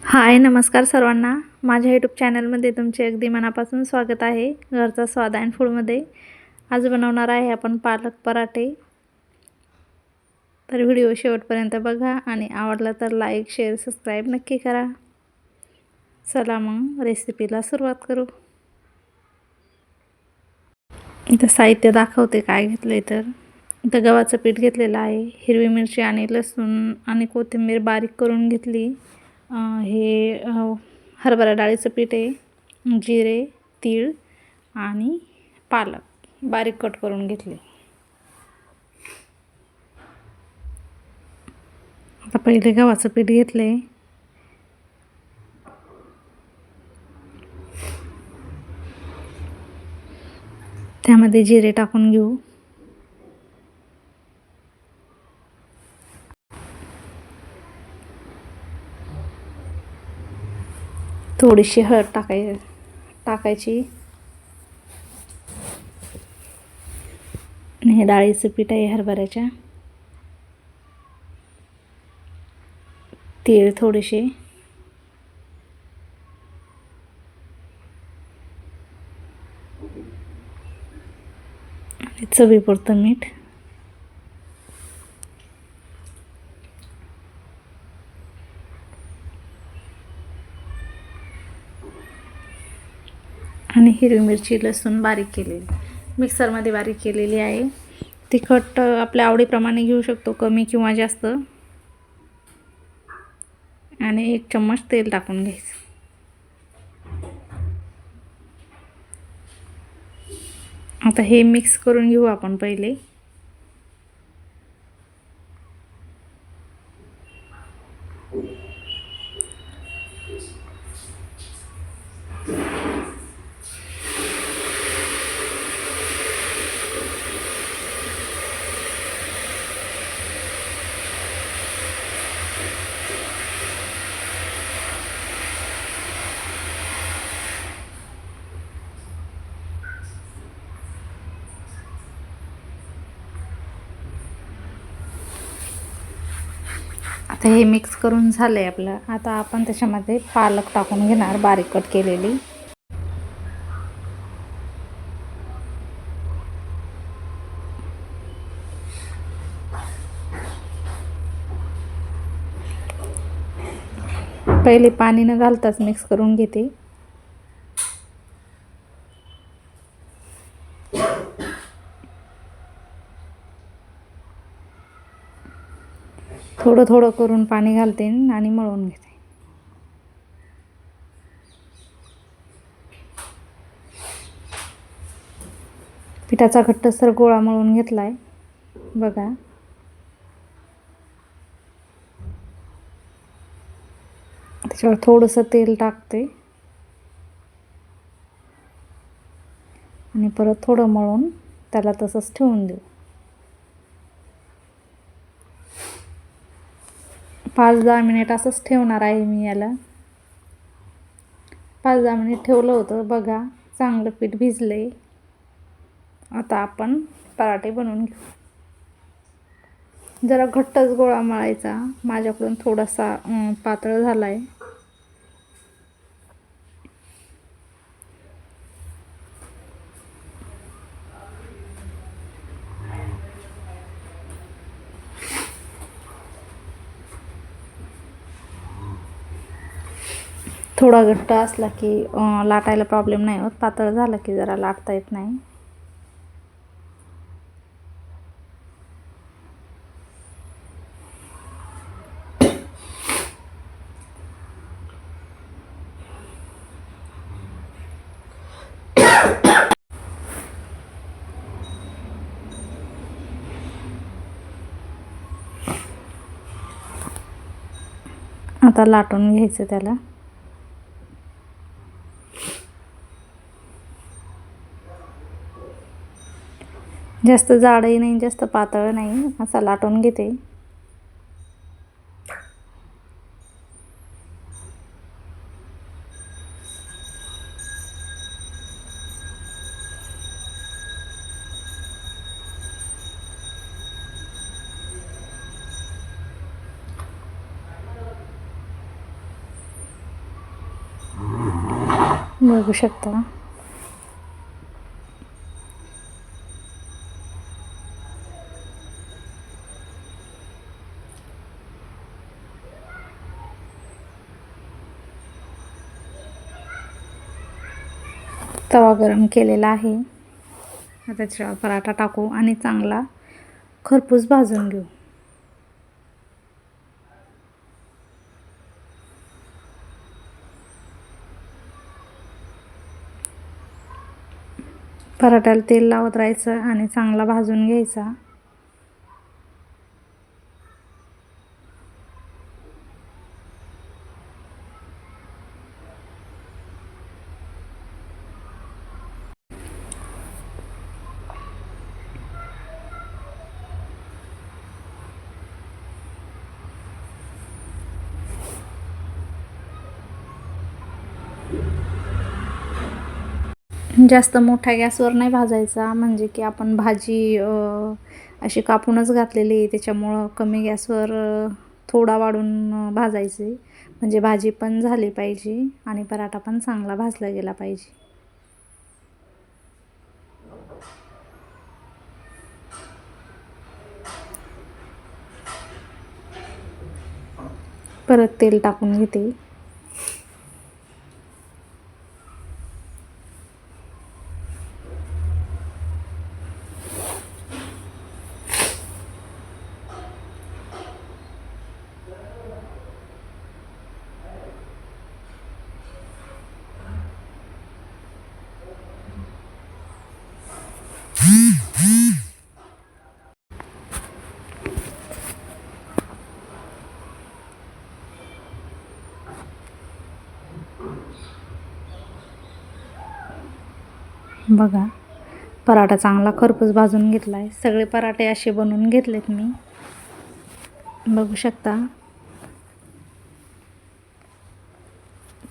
हाय, नमस्कार सर्वांना. माझ्या यूट्यूब चॅनलमध्ये तुमचे अगदी मनापासून स्वागत आहे. घरचा स्वाद अँड फूडमध्ये आज बनवणार आहे आपण पालक पराठे. तर व्हिडिओ शेवटपर्यंत बघा आणि आवडला तर लाईक, शेअर, सबस्क्राईब नक्की करा. चला मग रेसिपीला सुरुवात करू. इथं साहित्य दाखवते काय घेतलंय. तर इथं गव्हाचं पीठ घेतलेलं आहे, हिरवी मिरची आणि लसूण आणि कोथिंबीर बारीक करून घेतली. हे हरभरा डाळीचं पीठ आहे, जिरे, तीळ आणि पालक बारीक कट करून घेतले. आता पहिले गव्हाचं पीठ घेतले, त्यामध्ये जिरे टाकून घेऊ. थोडीशी हळद टाकायची. हे डाळीचं पीठ आहे हरभऱ्याच्या. तीळ थोडेसे, आणि चवीपुरतं मीठ. आणि हिरवी मिरची, लसूण बारीक केलेली, मिक्सरमध्ये बारीक केलेली आहे. तिखट आपल्या आवडीप्रमाणे घेऊ शकतो, कमी किंवा जास्त. आणि 1 चम्मच तेल टाकून घ्यायचं. आता हे मिक्स करून घेऊ आपण पहिले. आता हे मिक्स करून झालं आहे आपलं. आता आपण त्याच्यामध्ये पालक टाकून घेणार, बारीक कट केलेली. पहिले पाणी न घालताच मिक्स करून घेते. थोडं थोडं करून पाणी घालते आणि मळून घेते. पिठाचा घट्टसर गोळा मळून घेतलाय बघा. त्याच्यावर थोडंसं तेल टाकते आणि परत थोडं मळून त्याला तसंच ठेवून देऊ. 5-10 मिनिट असंच ठेवणार आहे मी याला. 5-10 मिनिट ठेवलं होतं बघा. चांगलं पीठ भिजले. आता आपण पराठे बनवून घेऊ. जरा घट्टच गोळा मळायचा. माझ्याकडून थोडासा पातळ झाला आहे. थोडा घट्ट असला की लाटायला प्रॉब्लेम नाही होत. पातळ झाला की जरा लाटता येत नाही. आता लाटून घ्यायचं त्याला. जास्त जाडही नाही, जास्त पातळ नाही, असा लाटून घेते. बघू शकता. तवा गरम केलेला आहे. आता त्याच्यावर पराठा टाकू आणि चांगला खरपूस भाजून घेऊ. पराठ्याला तेल लावत राहायचं आणि चांगला भाजून घ्यायचा. जास्त मोठ्या गॅसवर नाही भाजायचा, म्हणजे की आपण भाजी अशी कापूनच घातलेली आहे, त्याच्यामुळं कमी गॅसवर थोडा वाढून भाजायचे, म्हणजे भाजी पण झाली पाहिजे आणि पराठा पण चांगला भाजला गेला पाहिजे. परत तेल टाकून घेते. बघा, पराठा चांगला खरपूस भाजून घेतला आहे. सगळे पराठे असे बनवून घेतलेत मी, बघू शकता.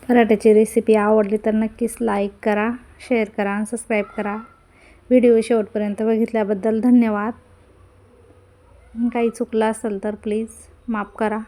पराठ्याची रेसिपी आवडली तर नक्कीच लाईक करा, शेअर करा आणि सबस्क्राईब करा. व्हिडिओ शेवटपर्यंत बघितल्याबद्दल धन्यवाद. काही चुकलं असेल तर प्लीज माफ करा.